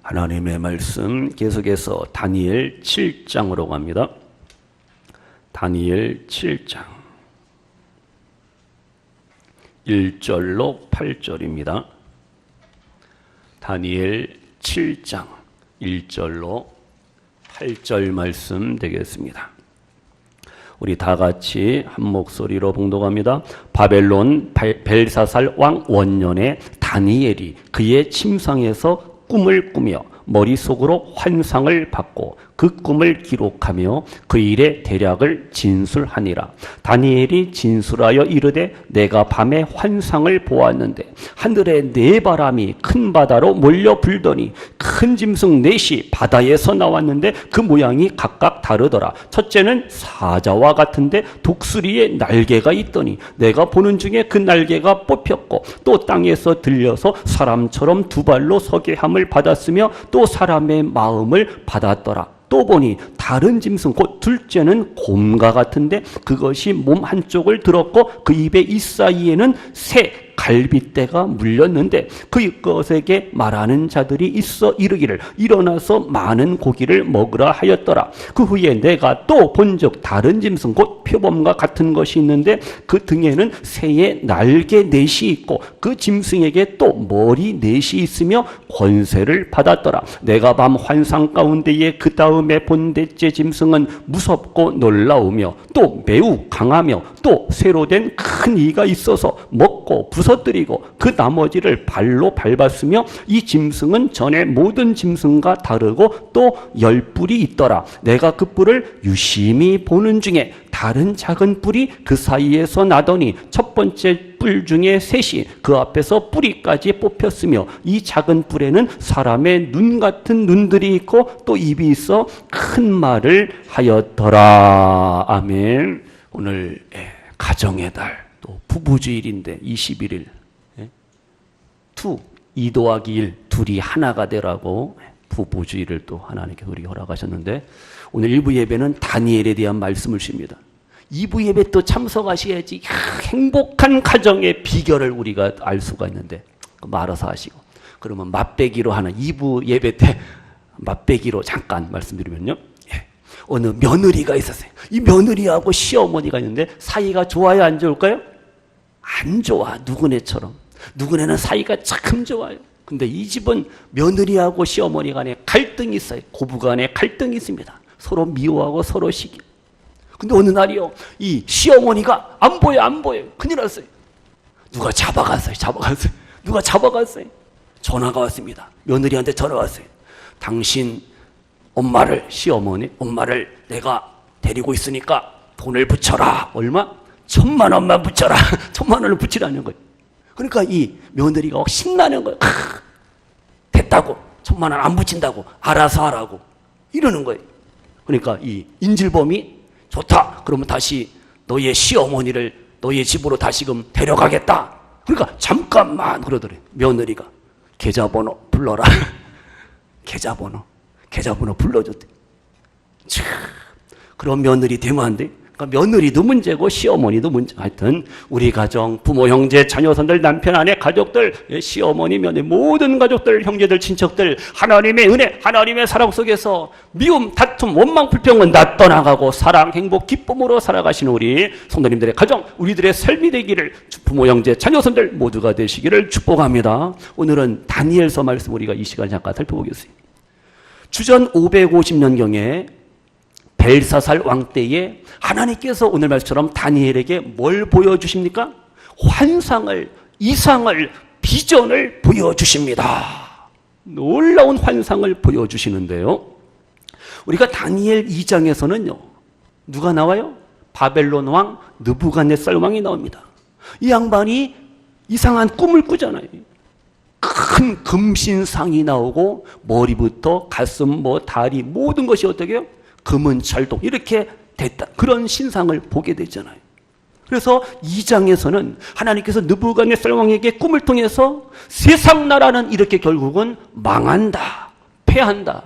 하나님의 말씀 계속해서 다니엘 7장으로 갑니다. 다니엘 7장 1절로 8절입니다. 다니엘 7장 1절로 8절 말씀 되겠습니다. 우리 다 같이 한 목소리로 봉독합니다. 바벨론 벨사살 왕 원년에 다니엘이 그의 침상에서 꿈을 꾸며 머릿속으로 환상을 받고 그 꿈을 기록하며 그 일의 대략을 진술하니라. 다니엘이 진술하여 이르되 내가 밤에 환상을 보았는데 하늘에 네 바람이 큰 바다로 몰려 불더니 큰 짐승 넷이 바다에서 나왔는데 그 모양이 각각 다르더라. 첫째는 사자와 같은데 독수리의 날개가 있더니 내가 보는 중에 그 날개가 뽑혔고 또 땅에서 들려서 사람처럼 두 발로 서게 함을 받았으며 또 사람의 마음을 받았더라. 또 보니 다른 짐승 곧 둘째는 곰과 같은데 그것이 몸 한쪽을 들었고 그 입의 이사이에는 새 갈빗대가 물렸는데 그것에게 말하는 자들이 있어 이르기를 일어나서 많은 고기를 먹으라 하였더라. 그 후에 내가 또 본즉 다른 짐승 곧 표범과 같은 것이 있는데 그 등에는 새의 날개 넷이 있고 그 짐승에게 또 머리 넷이 있으며 권세를 받았더라. 내가 밤 환상 가운데에 그 다음에 본 넷째 짐승은 무섭고 놀라우며 또 매우 강하며 또 새로 된 큰 이가 있어서 먹고 부서뜨리고 그 나머지를 발로 밟았으며 이 짐승은 전에 모든 짐승과 다르고 또 10뿔이 있더라. 내가 그 뿔을 유심히 보는 중에 다른 작은 뿔이 그 사이에서 나더니 첫 번째 뿔 중에 셋이 그 앞에서 뿌리까지 뽑혔으며 이 작은 뿔에는 사람의 눈 같은 눈들이 있고 또 입이 있어 큰 말을 하였더라. 아멘. 오늘 가정의 달 또 부부주일인데 21일 2 더하기 1 둘이 하나가 되라고 부부주일을 또 하나님께서 우리에게 허락하셨는데 오늘 1부 예배는 다니엘에 대한 말씀을 주십니다. 2부 예배 또 참석하셔야지 행복한 가정의 비결을 우리가 알 수가 있는데 알아서 하시고 그러면 맛배기로 하는 2부 예배 때 맛배기로 잠깐 말씀드리면요. 어느 며느리가 있었어요. 이 며느리하고 시어머니가 있는데 사이가 좋아요, 안 좋을까요? 안 좋아. 누구네처럼. 누구네는 사이가 참 좋아요. 근데 이 집은 며느리하고 시어머니 간에 갈등이 있어요. 고부 간에 갈등이 있습니다. 서로 미워하고 서로 시기. 근데 어느 날이요, 이 시어머니가 안 보여. 큰일 났어요. 누가 잡아갔어요. 누가 잡아갔어요. 전화가 왔습니다. 며느리한테 전화가 왔어요. 당신 시어머니 엄마를 내가 데리고 있으니까 돈을 붙여라. 얼마? 1,000만 원만 붙여라. 1,000만 원을 붙이라는 거예요. 그러니까 이 며느리가 신나는 거예요. 됐다고. 1,000만 원 안 붙인다고. 알아서 하라고. 이러는 거예요. 그러니까 이 인질범이 좋다. 그러면 다시 너의 시어머니를 너의 집으로 다시금 데려가겠다. 그러니까 잠깐만 그러더래요. 며느리가 계좌번호 불러라. 계좌번호 불러줬대. 참, 그런 며느리 되면 안 돼. 그러니까 며느리도 문제고 시어머니도 문제. 하여튼 우리 가정, 부모, 형제, 자녀선들, 남편, 아내, 가족들, 시어머니, 며느리, 모든 가족들, 형제들, 친척들 하나님의 은혜, 하나님의 사랑 속에서 미움, 다툼, 원망, 불평은 다 떠나가고 사랑, 행복, 기쁨으로 살아가시는 우리 성도님들의 가정, 우리들의 삶이 되기를 부모, 형제, 자녀선들 모두가 되시기를 축복합니다. 오늘은 다니엘서 말씀 우리가 이 시간 잠깐 살펴보겠습니다. 주전 550년경에 벨사살 왕 때에 하나님께서 오늘 말씀처럼 다니엘에게 뭘 보여주십니까? 환상을, 이상을, 비전을 보여주십니다. 놀라운 환상을 보여주시는데요. 우리가 다니엘 2장에서는요. 누가 나와요? 바벨론 왕 느부갓네살 왕이 나옵니다. 이 양반이 이상한 꿈을 꾸잖아요. 큰 금신상이 나오고 머리부터 가슴, 다리 모든 것이 어떻게 해요? 금은 철동 이렇게 됐다. 그런 신상을 보게 되잖아요. 그래서 2장에서는 하나님께서 느부갓네살 왕에게 꿈을 통해서 세상 나라는 이렇게 결국은 망한다. 패한다.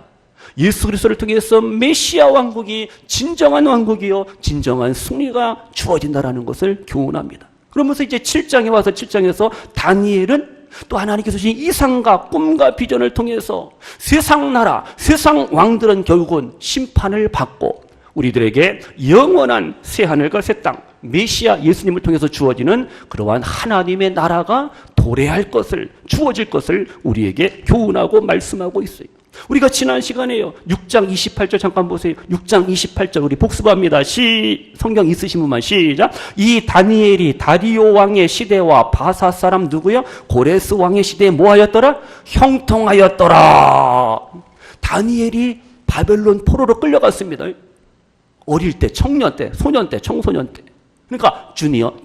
예수 그리스도를 통해서 메시아 왕국이 진정한 왕국이요 진정한 승리가 주어진다라는 것을 교훈합니다. 그러면서 이제 7장에 와서 7장에서 다니엘은 또 하나님께서 주신 이상과 꿈과 비전을 통해서 세상 나라, 세상 왕들은 결국은 심판을 받고 우리들에게 영원한 새하늘과 새 땅, 메시아 예수님을 통해서 주어지는 그러한 하나님의 나라가 도래할 것을, 주어질 것을 우리에게 교훈하고 말씀하고 있어요. 우리가 지난 시간에요. 6장 28절 잠깐 보세요. 6장 28절 우리 복습합니다. 성경 있으신 분만 시작. 이 다니엘이 다리오 왕의 시대와 바사 사람 누구요? 고레스 왕의 시대에 뭐하였더라? 형통하였더라. 다니엘이 바벨론 포로로 끌려갔습니다. 어릴 때, 청년 때, 소년 때, 청소년 때. 그러니까 주니어,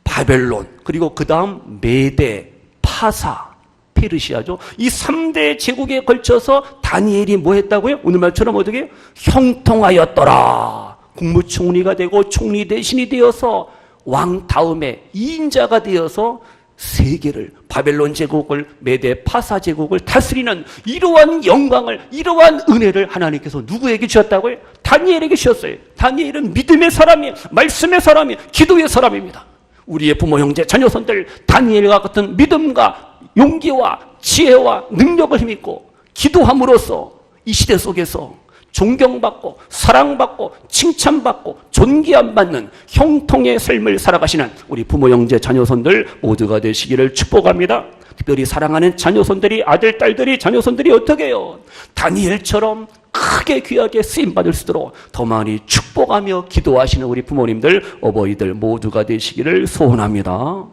바벨론, 그리고 그 다음 메대, 파사, 페르시아죠. 이 3대 제국에 걸쳐서 다니엘이 뭐 했다고요? 오늘 말처럼 어떻게 해요? 형통하였더라. 국무총리가 되고 총리 대신이 되어서 왕 다음에 2인자가 되어서 세계를, 바벨론 제국을, 메대 파사 제국을 다스리는 이러한 영광을, 이러한 은혜를 하나님께서 누구에게 주셨다고요? 다니엘에게 주셨어요. 다니엘은 믿음의 사람이에요. 말씀의 사람이에요. 기도의 사람입니다. 우리의 부모, 형제, 자녀손들 다니엘과 같은 믿음과 용기와 지혜와 능력을 힘입고 기도함으로써 이 시대 속에서 존경받고 사랑받고 칭찬받고 존귀함 받는 형통의 삶을 살아가시는 우리 부모, 형제, 자녀손들 모두가 되시기를 축복합니다. 특별히 사랑하는 자녀손들이, 아들, 딸들이, 자녀손들이 어떻게 해요? 다니엘처럼 크게 귀하게 쓰임받을 수 있도록 더 많이 축복하며 기도하시는 우리 부모님들, 어버이들 모두가 되시기를 소원합니다.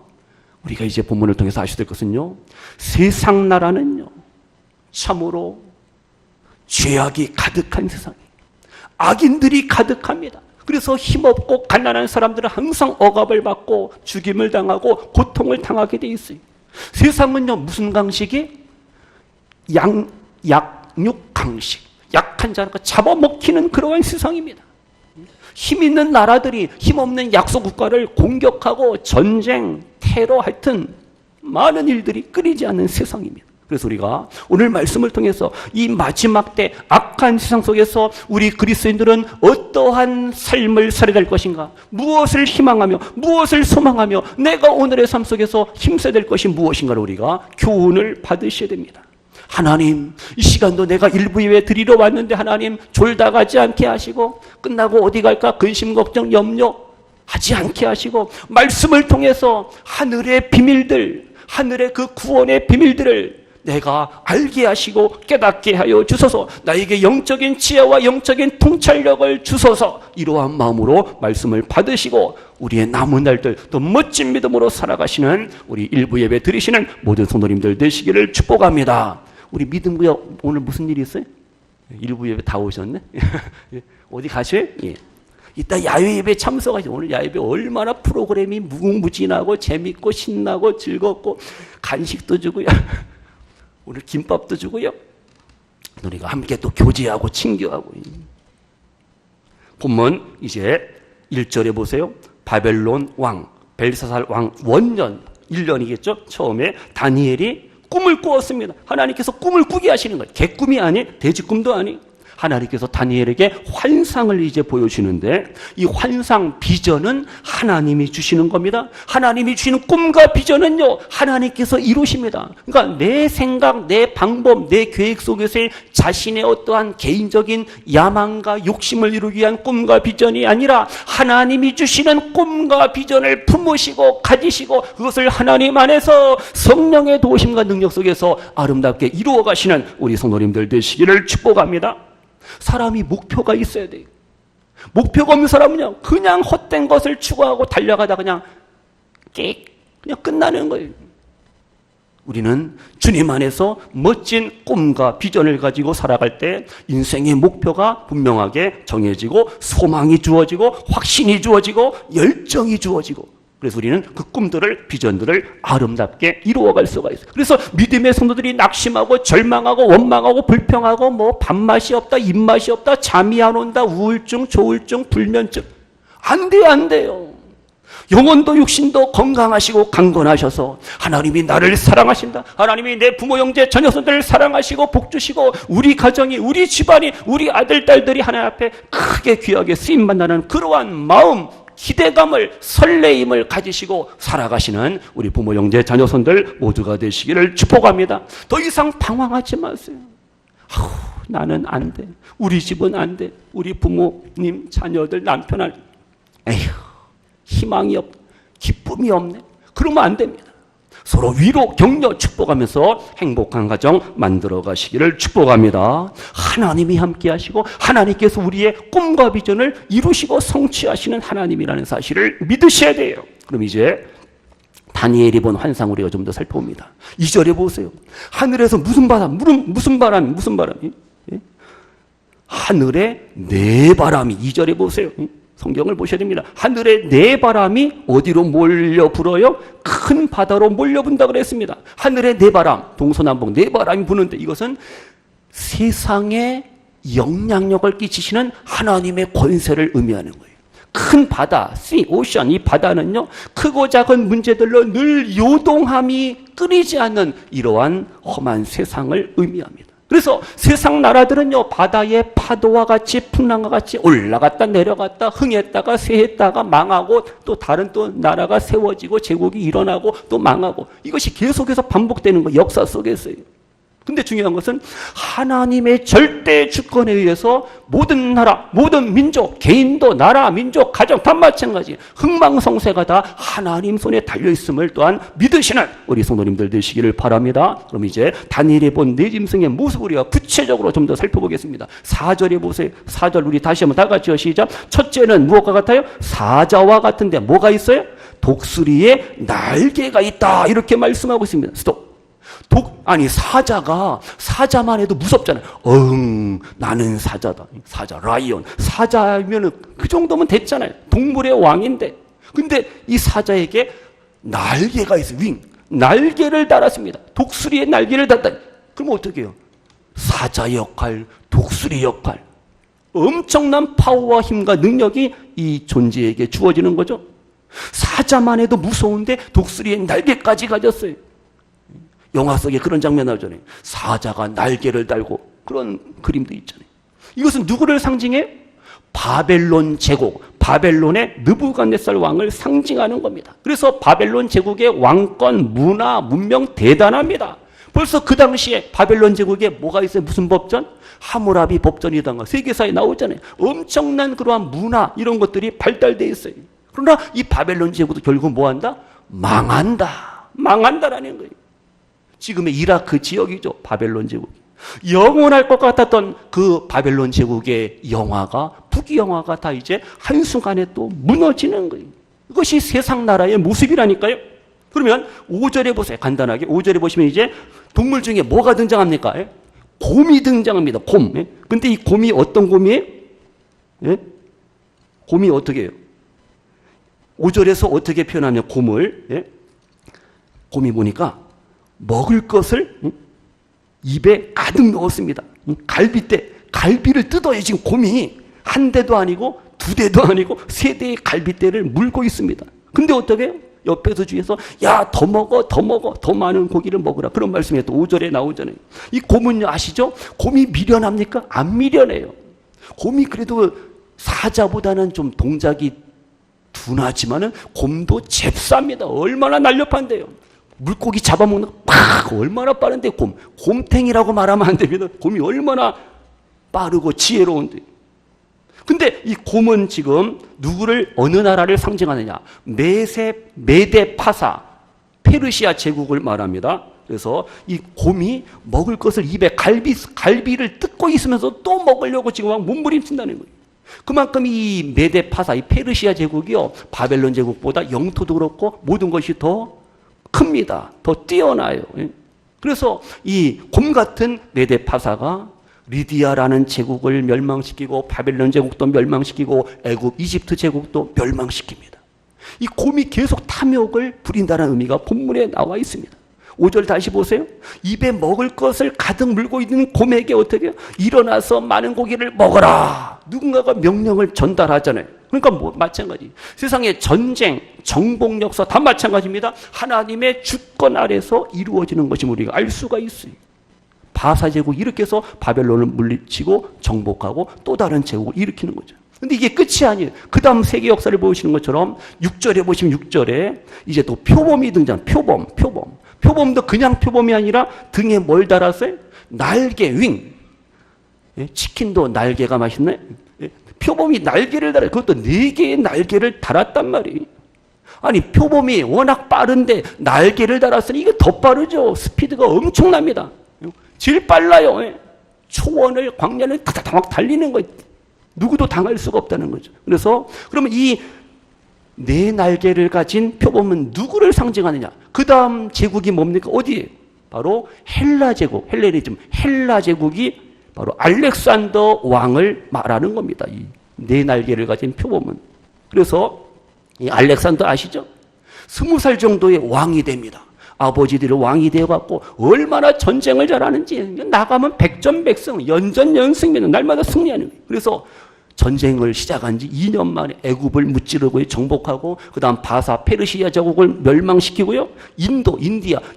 우리가 이제 본문을 통해서 아셔야 될 것은요, 세상 나라는요 참으로 죄악이 가득한 세상이에요. 악인들이 가득합니다. 그래서 힘없고 가난한 사람들은 항상 억압을 받고 죽임을 당하고 고통을 당하게 돼 있어요. 세상은요 무슨 강식이? 약육 강식. 약한 자가 잡아먹히는 그러한 세상입니다. 힘 있는 나라들이 힘없는 약소국가를 공격하고 전쟁, 테러, 하여튼 많은 일들이 끊이지 않는 세상입니다. 그래서 우리가 오늘 말씀을 통해서 이 마지막 때 악한 세상 속에서 우리 그리스도인들은 어떠한 삶을 살아야 될 것인가, 무엇을 희망하며 무엇을 소망하며 내가 오늘의 삶 속에서 힘써야 될 것이 무엇인가를 우리가 교훈을 받으셔야 됩니다. 하나님, 이 시간도 내가 일부 예배 드리러 왔는데 하나님 졸다 가지 않게 하시고 끝나고 어디 갈까 근심 걱정 염려하지 않게 하시고 말씀을 통해서 하늘의 비밀들, 하늘의 그 구원의 비밀들을 내가 알게 하시고 깨닫게 하여 주소서. 나에게 영적인 지혜와 영적인 통찰력을 주소서. 이러한 마음으로 말씀을 받으시고 우리의 남은 날들 또 멋진 믿음으로 살아가시는 우리 일부 예배 드리시는 모든 성도님들 되시기를 축복합니다. 우리 믿음구역 오늘 무슨 일이 있어요? 일부 예배 다 오셨네? 어디 가셔요? 예. 이따 야외 예배 참석하시죠. 오늘 야외 예배 얼마나 프로그램이 무궁무진하고 재밌고 신나고 즐겁고 간식도 주고요. 오늘 김밥도 주고요. 우리가 함께 또 교제하고 친교하고. 본문 이제 1절에 보세요. 바벨론 왕, 벨사살 왕 원년 1년이겠죠. 처음에 다니엘이 꿈을 꾸었습니다. 하나님께서 꿈을 꾸게 하시는 거예요. 개꿈이 아니, 돼지꿈도 아니. 하나님께서 다니엘에게 환상을 이제 보여주시는데 이 환상 비전은 하나님이 주시는 겁니다. 하나님이 주시는 꿈과 비전은요 하나님께서 이루십니다. 그러니까 내 생각, 내 방법, 내 계획 속에서의 자신의 어떠한 개인적인 야망과 욕심을 이루기 위한 꿈과 비전이 아니라 하나님이 주시는 꿈과 비전을 품으시고 가지시고 그것을 하나님 안에서 성령의 도우심과 능력 속에서 아름답게 이루어 가시는 우리 성도님들 되시기를 축복합니다. 사람이 목표가 있어야 돼요. 목표가 없는 사람은요 그냥 헛된 것을 추구하고 달려가다 그냥 끝나는 거예요. 우리는 주님 안에서 멋진 꿈과 비전을 가지고 살아갈 때 인생의 목표가 분명하게 정해지고 소망이 주어지고 확신이 주어지고 열정이 주어지고 그래서 우리는 그 꿈들을, 비전들을 아름답게 이루어갈 수가 있어요. 그래서 믿음의 성도들이 낙심하고 절망하고 원망하고 불평하고 뭐 밥맛이 없다, 입맛이 없다, 잠이 안 온다, 우울증, 조울증, 불면증. 안 돼요, 안 돼요. 영혼도 육신도 건강하시고 강건하셔서 하나님이 나를 사랑하신다. 하나님이 내 부모, 형제, 자녀손들을 사랑하시고 복주시고 우리 가정이, 우리 집안이, 우리 아들, 딸들이 하나님 앞에 크게 귀하게 쓰임받는 그러한 마음, 기대감을, 설레임을 가지시고 살아가시는 우리 부모, 형제, 자녀손들 모두가 되시기를 축복합니다. 더 이상 방황하지 마세요. 나는 안 돼. 우리 집은 안 돼. 우리 부모님, 자녀들, 남편, 에휴, 희망이 없네. 기쁨이 없네. 그러면 안 됩니다. 서로 위로, 격려, 축복하면서 행복한 가정 만들어 가시기를 축복합니다. 하나님이 함께 하시고 하나님께서 우리의 꿈과 비전을 이루시고 성취하시는 하나님이라는 사실을 믿으셔야 돼요. 그럼 이제 다니엘이 본 환상 우리가 좀 더 살펴봅니다. 2절에 보세요. 하늘에서 무슨 바람이? 예? 하늘에 네 바람이, 2절에 보세요. 성경을 보셔야 됩니다. 하늘에 네 바람이 어디로 몰려 불어요? 큰 바다로 몰려 분다 그랬습니다. 하늘에 네 바람, 동서남북 네 바람이 부는데 이것은 세상에 영향력을 끼치시는 하나님의 권세를 의미하는 거예요. 큰 바다, sea, ocean, 이 바다는요, 크고 작은 문제들로 늘 요동함이 끊이지 않는 이러한 험한 세상을 의미합니다. 그래서 세상 나라들은요, 바다의 파도와 같이 풍랑과 같이 올라갔다 내려갔다 흥했다가 쇠했다가 망하고 또 다른 또 나라가 세워지고 제국이 일어나고 또 망하고, 이것이 계속해서 반복되는 거, 역사 속에서요. 근데 중요한 것은 하나님의 절대 주권에 의해서 모든 나라, 모든 민족, 개인도 나라, 민족, 가정 다 마찬가지, 흥망성쇠가 다 하나님 손에 달려있음을 또한 믿으시는 우리 성도님들 되시기를 바랍니다. 그럼 이제 다니엘이 본 네 짐승의 모습을 우리가 구체적으로 좀 더 살펴보겠습니다. 4절에 보세요. 4절 우리 다시 한번 다 같이요. 시작. 첫째는 무엇과 같아요? 사자와 같은데 뭐가 있어요? 독수리의 날개가 있다, 이렇게 말씀하고 있습니다. 스톱. 사자만 해도 무섭잖아요. 나는 사자다. 사자, 라이온. 사자면은 그 정도면 됐잖아요. 동물의 왕인데. 근데 이 사자에게 날개가 있어요. 윙. 날개를 달았습니다. 독수리의 날개를 달았다. 그럼 어떻게 해요? 사자 역할, 독수리 역할. 엄청난 파워와 힘과 능력이 이 존재에게 주어지는 거죠. 사자만 해도 무서운데 독수리의 날개까지 가졌어요. 영화 속에 그런 장면 나오잖아요. 사자가 날개를 달고, 그런 그림도 있잖아요. 이것은 누구를 상징해요? 바벨론 제국, 바벨론의 느부갓네살 왕을 상징하는 겁니다. 그래서 바벨론 제국의 왕권, 문화, 문명 대단합니다. 벌써 그 당시에 바벨론 제국에 뭐가 있어요? 무슨 법전? 하무라비 법전이던가 세계사에 나오잖아요. 엄청난 그러한 문화, 이런 것들이 발달되어 있어요. 그러나 이 바벨론 제국도 결국 뭐한다? 망한다라는 거예요. 지금의 이라크 지역이죠. 바벨론 제국. 영원할 것 같았던 그 바벨론 제국의 영화가, 북영화가 다 이제 한순간에 또 무너지는 거예요. 이것이 세상 나라의 모습이라니까요. 그러면 5절에 보세요. 간단하게 5절에 보시면 이제 동물 중에 뭐가 등장합니까? 곰이 등장합니다. 곰. 근데 이 곰이 어떤 곰이에요? 곰이 어떻게 해요? 5절에서 어떻게 표현하면 곰을, 곰이 보니까 먹을 것을 입에 가득 넣었습니다. 갈비를 뜯어요. 지금 곰이 한 대도 아니고 두 대도 아니고 세 대의 갈비대를 물고 있습니다. 근데 어떻게 해요? 옆에서 주위에서 야, 더 먹어, 더 많은 고기를 먹으라, 그런 말씀이 또 5절에 나오잖아요. 이 곰은요, 아시죠? 곰이 미련합니까? 안 미련해요. 곰이 그래도 사자보다는 좀 동작이 둔하지만은 곰도 잽쌉니다. 얼마나 날렵한데요. 물고기 잡아먹는 거 얼마나 빠른데. 곰탱이라고 말하면 안 됩니다. 곰이 얼마나 빠르고 지혜로운데. 근데 이 곰은 지금 누구를, 어느 나라를 상징하느냐? 메데 파사, 페르시아 제국을 말합니다. 그래서 이 곰이 먹을 것을 입에 갈비를 뜯고 있으면서 또 먹으려고 지금 막 몸부림친다는 거예요. 그만큼 이 메데 파사, 이 페르시아 제국이요, 바벨론 제국보다 영토도 그렇고 모든 것이 더 큽니다. 더 뛰어나요. 그래서 이 곰 같은 메데 파사가 리디아라는 제국을 멸망시키고 바벨론 제국도 멸망시키고 애굽, 이집트 제국도 멸망시킵니다. 이 곰이 계속 탐욕을 부린다는 의미가 본문에 나와 있습니다. 5절 다시 보세요. 입에 먹을 것을 가득 물고 있는 곰에게 어떻게 해요? 일어나서 많은 고기를 먹어라. 누군가가 명령을 전달하잖아요. 그러니까 마찬가지. 세상의 전쟁, 정복 역사 다 마찬가지입니다. 하나님의 주권 아래서 이루어지는 것이 우리가 알 수가 있어요. 바사 제국이 이렇게 해서 바벨론을 물리치고 정복하고 또 다른 제국을 일으키는 거죠. 근데 이게 끝이 아니에요. 그 다음 세계 역사를 보시는 것처럼 6절에 보시면 6절에 이제 또 표범이 등장. 표범. 표범도 그냥 표범이 아니라 등에 뭘 달았어요? 날개, 윙. 예? 치킨도 날개가 맛있네. 예? 표범이 날개를 달아요. 그것도 4개의 날개를 달았단 말이에요. 아니, 표범이 워낙 빠른데 날개를 달았으니 이게 더 빠르죠. 스피드가 엄청납니다. 제일 빨라요. 예? 초원을, 광야를 다다닥 달리는 거예요. 누구도 당할 수가 없다는 거죠. 그래서 그러면 이 4날개를 가진 표범은 누구를 상징하느냐? 그 다음 제국이 뭡니까? 어디에? 바로 헬라 제국, 헬레니즘, 헬라 제국이 바로 알렉산더 왕을 말하는 겁니다. 이 4날개를 가진 표범은. 그래서 이 알렉산더 아시죠? 20살 정도의 왕이 됩니다. 아버지들이 왕이 되어갖고 얼마나 전쟁을 잘하는지 나가면 백전백승, 연전연승입니다. 날마다 승리하는 거예요. 그래서 전쟁을 시작한 지 2년 만에 애굽을 무찌르고 정복하고 그 다음 바사, 페르시아 제국을 멸망시키고요.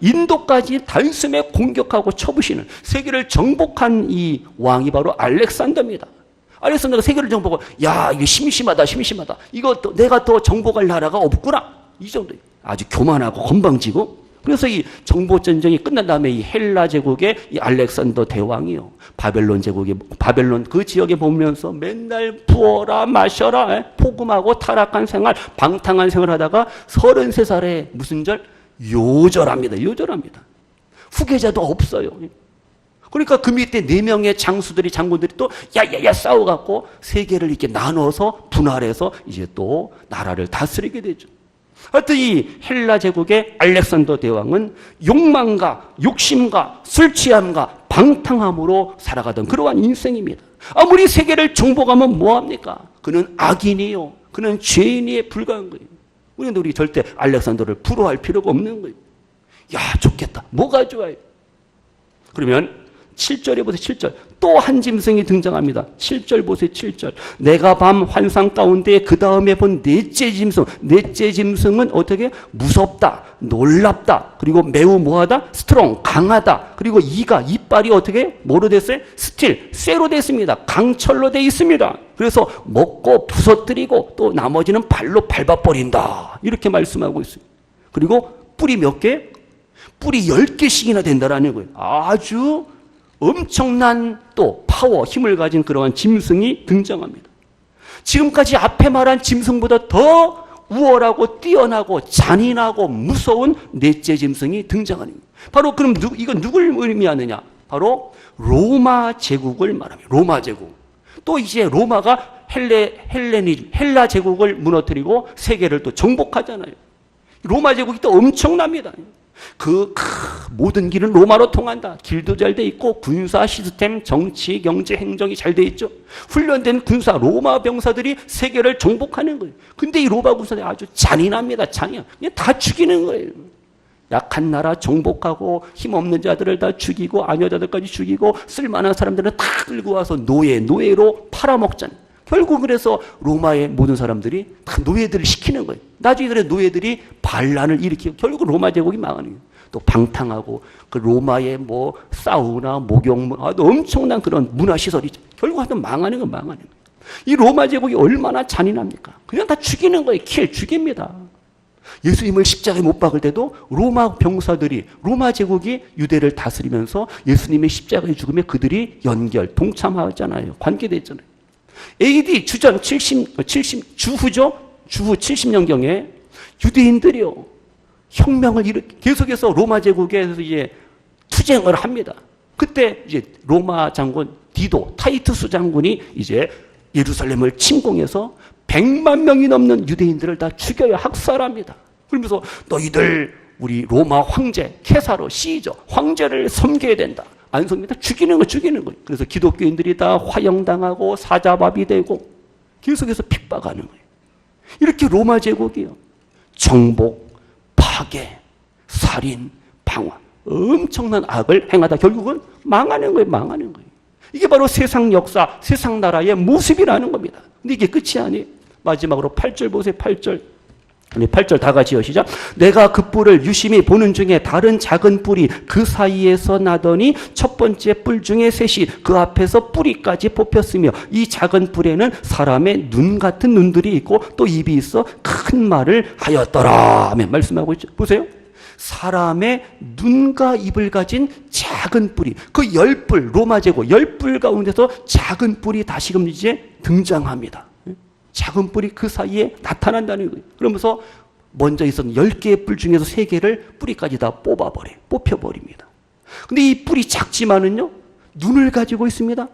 인도까지 단숨에 공격하고 쳐부시는 세계를 정복한 이 왕이 바로 알렉산더입니다. 알렉산더가 세계를 정복하고 야 이게 심심하다. 이거 내가 더 정복할 나라가 없구나. 이 정도 아주 교만하고 건방지고 그래서 이 정복전쟁이 끝난 다음에 이 헬라 제국의 이 알렉산더 대왕이요. 바벨론 제국이, 바벨론 그 지역에 보면서 맨날 부어라, 마셔라, 포금하고 타락한 생활, 방탕한 생활 하다가 33살에 무슨 절? 요절합니다. 후계자도 없어요. 그러니까 그 밑에 4명의 장군들이 또 야야야 싸워갖고 세계를 이렇게 나눠서 분할해서 이제 또 나라를 다스리게 되죠. 하여튼 이 헬라 제국의 알렉산더 대왕은 욕망과 욕심과 술 취함과 방탕함으로 살아가던 그러한 인생입니다. 아무리 세계를 정복하면 뭐합니까? 그는 악인이요. 그는 죄인에 불과한 거예요. 우리 절대 알렉산더를 부러워할 필요가 없는 거예요. 야 좋겠다. 뭐가 좋아요? 그러면 7절에 보세요. 7절. 또 한 짐승이 등장합니다. 7절 보세요. 7절. 내가 밤 환상 가운데 그 다음에 본 넷째 짐승. 넷째 짐승은 어떻게? 무섭다. 놀랍다. 그리고 매우 뭐하다? 스트롱. 강하다. 그리고 이빨이 어떻게? 뭐로 됐어요? 스틸. 쇠로 됐습니다. 강철로 돼 있습니다. 그래서 먹고 부서뜨리고 또 나머지는 발로 밟아버린다. 이렇게 말씀하고 있어요. 그리고 뿔이 몇 개? 뿔이 10개씩이나 된다라는 거예요. 아주 엄청난 또 파워, 힘을 가진 그러한 짐승이 등장합니다. 지금까지 앞에 말한 짐승보다 더 우월하고 뛰어나고 잔인하고 무서운 넷째 짐승이 등장하는 거예요. 바로 그럼 이건 누굴 의미하느냐? 바로 로마 제국을 말합니다. 로마 제국. 또 이제 로마가 헬라 제국을 무너뜨리고 세계를 또 정복하잖아요. 로마 제국이 또 엄청납니다. 모든 길은 로마로 통한다. 길도 잘 돼 있고 군사 시스템, 정치, 경제, 행정이 잘 돼 있죠. 훈련된 군사 로마 병사들이 세계를 정복하는 거예요. 근데 이 로마 군사들이 아주 잔인합니다. 그냥 다 죽이는 거예요. 약한 나라 정복하고 힘없는 자들을 다 죽이고 아녀자들까지 죽이고 쓸만한 사람들은 다 끌고 와서 노예로 팔아먹잖아요. 결국 그래서 로마의 모든 사람들이 다 노예들을 시키는 거예요. 나중에 그래 노예들이 반란을 일으키고 결국 로마 제국이 망하는 거예요. 또 방탕하고 그 로마의 뭐 사우나, 목욕, 엄청난 그런 문화시설이죠. 결국 하여튼 망하는 거예요. 이 로마 제국이 얼마나 잔인합니까? 그냥 다 죽이는 거예요. 죽입니다. 예수님을 십자가에 못 박을 때도 로마 병사들이, 로마 제국이 유대를 다스리면서 예수님의 십자가의 죽음에 그들이 동참하잖아요. 관계됐잖아요. AD 주전 70, 주후 70년경에 유대인들이요. 혁명을 계속해서 로마 제국에서 이제 투쟁을 합니다. 그때 이제 로마 장군 타이투스 장군이 이제 예루살렘을 침공해서 100만 명이 넘는 유대인들을 다 죽여야 학살합니다. 그러면서 너희들 우리 로마 황제, 케사로, 시저, 황제를 섬겨야 된다. 안 섬깁니다. 죽이는 거예요. 그래서 기독교인들이 다 화형당하고 사자밥이 되고 계속해서 핍박하는 거예요. 이렇게 로마 제국이요. 정복, 파괴, 살인, 방화, 엄청난 악을 행하다 결국은 망하는 거예요. 이게 바로 세상 역사, 세상 나라의 모습이라는 겁니다. 근데 이게 끝이 아니에요. 마지막으로 8절 보세요. 8절. 우리 8절 다 같이요. 시작. 내가 그 뿔을 유심히 보는 중에 다른 작은 뿔이 그 사이에서 나더니 첫 번째 뿔 중에 셋이 그 앞에서 뿌리까지 뽑혔으며 이 작은 뿔에는 사람의 눈 같은 눈들이 있고 또 입이 있어 큰 말을 하였더라. 아멘. 말씀하고 있죠. 보세요. 사람의 눈과 입을 가진 작은 뿔이, 그 10뿔, 로마 제국 10뿔 가운데서 작은 뿔이 다시금 이제 등장합니다. 작은 뿔이 그 사이에 나타난다는 거예요. 그러면서 먼저 있었던 10개의 뿔 중에서 3개를 뿌리까지 다 뽑혀버립니다. 근데 이 뿔이 작지만은요, 눈을 가지고 있습니다.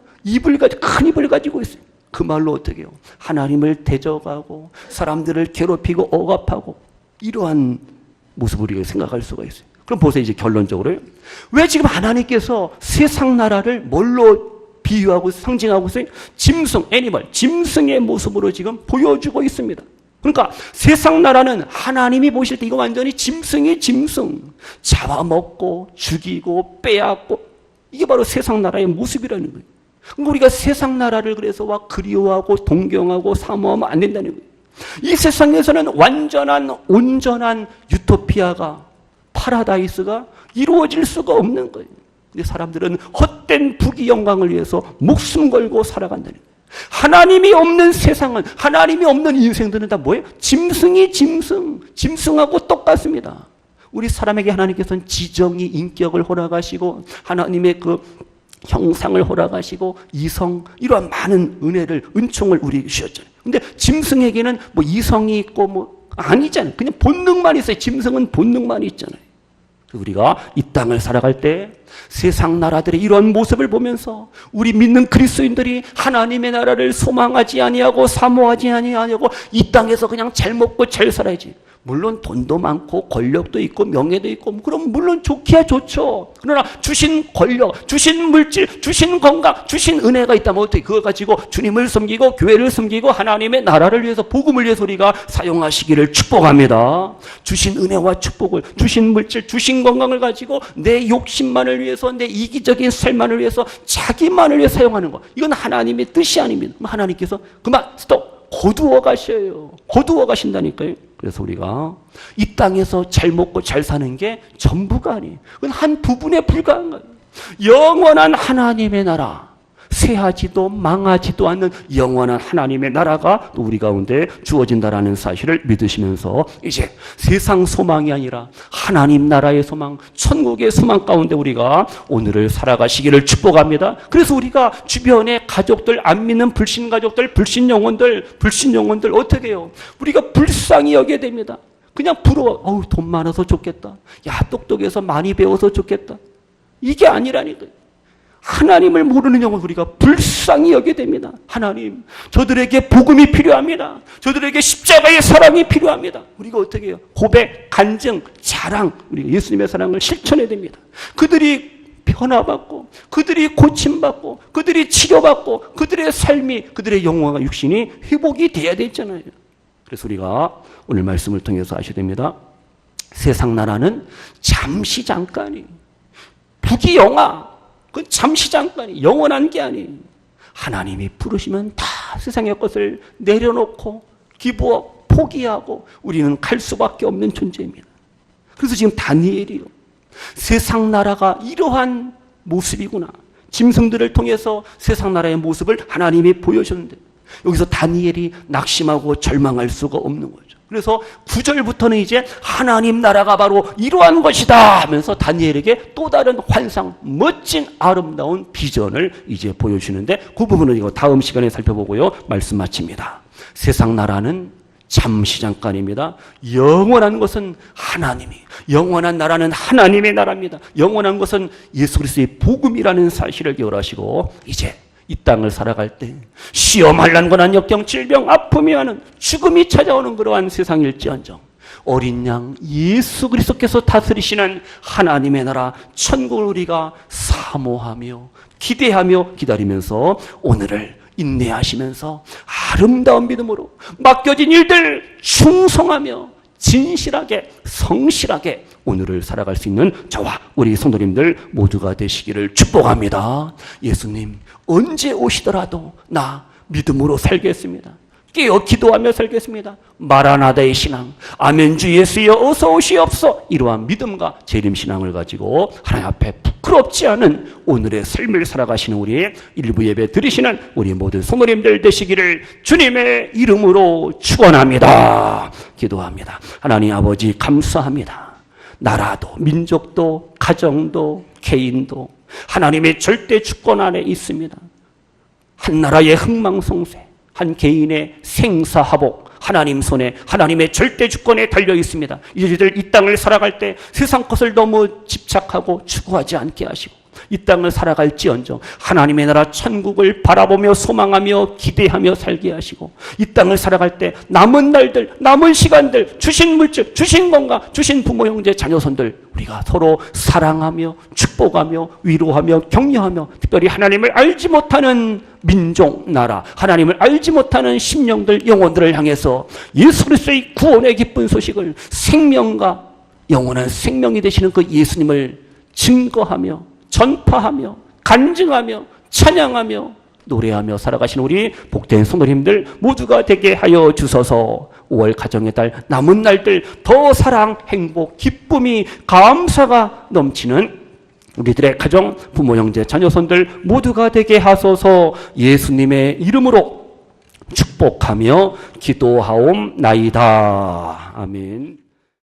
큰 입을 가지고 있어요. 그 말로 어떻게 해요? 하나님을 대적하고 사람들을 괴롭히고 억압하고 이러한 모습을 우리가 생각할 수가 있어요. 그럼 보세요. 이제 결론적으로요. 왜 지금 하나님께서 세상 나라를 뭘로 비유하고 상징하고 있어요? 짐승, 애니멀, 짐승의 모습으로 지금 보여주고 있습니다. 그러니까 세상 나라는 하나님이 보실 때 이거 완전히 짐승이 짐승. 잡아먹고 죽이고 빼앗고 이게 바로 세상 나라의 모습이라는 거예요. 그러니까 우리가 세상 나라를 그래서 그리워하고 동경하고 사모하면 안 된다는 거예요. 이 세상에서는 온전한 유토피아가, 파라다이스가 이루어질 수가 없는 거예요. 근데 사람들은 헛된 부귀 영광을 위해서 목숨 걸고 살아간다는 거예요. 하나님이 없는 세상은, 하나님이 없는 인생들은 다 뭐예요? 짐승하고 똑같습니다. 우리 사람에게 하나님께서는 지정의 인격을 허락하시고 하나님의 그 형상을 허락하시고 이성, 이러한 많은 은혜를, 은총을 우리에게 주셨잖아요. 근데 짐승에게는 이성이 있고 아니잖아요. 그냥 본능만 있어요. 짐승은 본능만 있잖아요. 우리가 이 땅을 살아갈 때 세상 나라들의 이런 모습을 보면서 우리 믿는 그리스도인들이 하나님의 나라를 소망하지 아니하고 사모하지 아니하고 이 땅에서 그냥 잘 먹고 잘 살아야지. 물론 돈도 많고 권력도 있고 명예도 있고 그럼 물론 좋기야 좋죠. 그러나 주신 권력, 주신 물질, 주신 건강, 주신 은혜가 있다면 어떻게 그거 가지고 주님을 섬기고 교회를 섬기고 하나님의 나라를 위해서 복음을 위해서 우리가 사용하시기를 축복합니다. 주신 은혜와 축복을, 주신 물질, 주신 건강을 가지고 내 욕심만을 위해서, 내 이기적인 삶만을 위해서, 자기만을 위해 사용하는 것, 이건 하나님의 뜻이 아닙니다. 하나님께서 그만 스톱, 거두어 가셔요. 거두어 가신다니까요. 그래서 우리가 이 땅에서 잘 먹고 잘 사는 게 전부가 아니에요. 그건 한 부분에 불과한 거예요. 영원한 하나님의 나라, 쇠하지도 망하지도 않는 영원한 하나님의 나라가 또 우리 가운데 주어진다라는 사실을 믿으시면서 이제 세상 소망이 아니라 하나님 나라의 소망, 천국의 소망 가운데 우리가 오늘을 살아가시기를 축복합니다. 그래서 우리가 주변의 가족들, 안 믿는 불신 가족들, 불신 영혼들 어떻게 해요? 우리가 불쌍히 여겨야 됩니다. 그냥 부러워. 돈 많아서 좋겠다. 야, 똑똑해서 많이 배워서 좋겠다. 이게 아니라니까요. 하나님을 모르는 영혼 우리가 불쌍히 여겨야 됩니다. 하나님, 저들에게 복음이 필요합니다. 저들에게 십자가의 사랑이 필요합니다. 우리가 어떻게 해요? 고백, 간증, 자랑, 우리가 예수님의 사랑을 실천해야 됩니다. 그들이 변화받고, 그들이 고침받고, 그들이 치료받고, 그들의 삶이, 그들의 영혼과 육신이 회복이 돼야 되잖아요. 그래서 우리가 오늘 말씀을 통해서 아셔야 됩니다. 세상 나라는 잠시 잠깐이에요. 부귀영화, 그건 잠시 잠깐이, 영원한 게 아니에요. 하나님이 부르시면 다 세상의 것을 내려놓고 기부하고 포기하고 우리는 갈 수밖에 없는 존재입니다. 그래서 지금 다니엘이요, 세상 나라가 이러한 모습이구나, 짐승들을 통해서 세상 나라의 모습을 하나님이 보여주는데 여기서 다니엘이 낙심하고 절망할 수가 없는 거죠. 그래서 9절부터는 이제 하나님 나라가 바로 이러한 것이다 하면서 다니엘에게 또 다른 환상, 멋진 아름다운 비전을 이제 보여주는데 그 부분은 이거 다음 시간에 살펴보고요. 말씀 마칩니다. 세상 나라는 잠시 잠깐입니다. 영원한 것은 하나님이, 영원한 나라는 하나님의 나라입니다. 영원한 것은 예수 그리스도의 복음이라는 사실을 기억하시고 이제 이 땅을 살아갈 때 시험할 난관한 역경, 질병, 아픔이 하는 죽음이 찾아오는 그러한 세상일지언정 어린 양 예수 그리스도께서 다스리시는 하나님의 나라 천국을 우리가 사모하며 기대하며 기다리면서 오늘을 인내하시면서 아름다운 믿음으로 맡겨진 일들 충성하며 진실하게 성실하게 오늘을 살아갈 수 있는 저와 우리 성도님들 모두가 되시기를 축복합니다. 예수님 언제 오시더라도 나 믿음으로 살겠습니다. 깨어 기도하며 살겠습니다. 마라나다의 신앙, 아멘 주 예수여 어서 오시옵소, 이러한 믿음과 재림신앙을 가지고 하나님 앞에 부끄럽지 않은 오늘의 삶을 살아가시는 우리의 일부 예배 드리시는 우리 모든 성도님들 되시기를 주님의 이름으로 축원합니다. 기도합니다. 하나님 아버지 감사합니다. 나라도 민족도 가정도 개인도 하나님의 절대 주권 안에 있습니다. 한 나라의 흥망성쇠, 한 개인의 생사하복, 하나님 손에, 하나님의 절대 주권에 달려 있습니다. 이제들 이 땅을 살아갈 때 세상 것을 너무 집착하고 추구하지 않게 하시고, 이 땅을 살아갈지언정 하나님의 나라 천국을 바라보며 소망하며 기대하며 살게 하시고, 이 땅을 살아갈 때 남은 날들, 남은 시간들, 주신 물질, 주신 건강, 주신 부모 형제 자녀손들 우리가 서로 사랑하며 축복하며 위로하며 격려하며, 특별히 하나님을 알지 못하는 민족, 나라, 하나님을 알지 못하는 심령들, 영혼들을 향해서 예수 그리스도의 구원의 기쁜 소식을, 생명과 영원한 생명이 되시는 그 예수님을 증거하며 전파하며 간증하며 찬양하며 노래하며 살아가시는 우리 복된 성도님들 모두가 되게 하여 주소서. 5월 가정의 달 남은 날들 더 사랑, 행복, 기쁨이, 감사가 넘치는 우리들의 가정, 부모, 형제, 자녀손들 모두가 되게 하소서. 예수님의 이름으로 축복하며 기도하옵나이다. 아멘.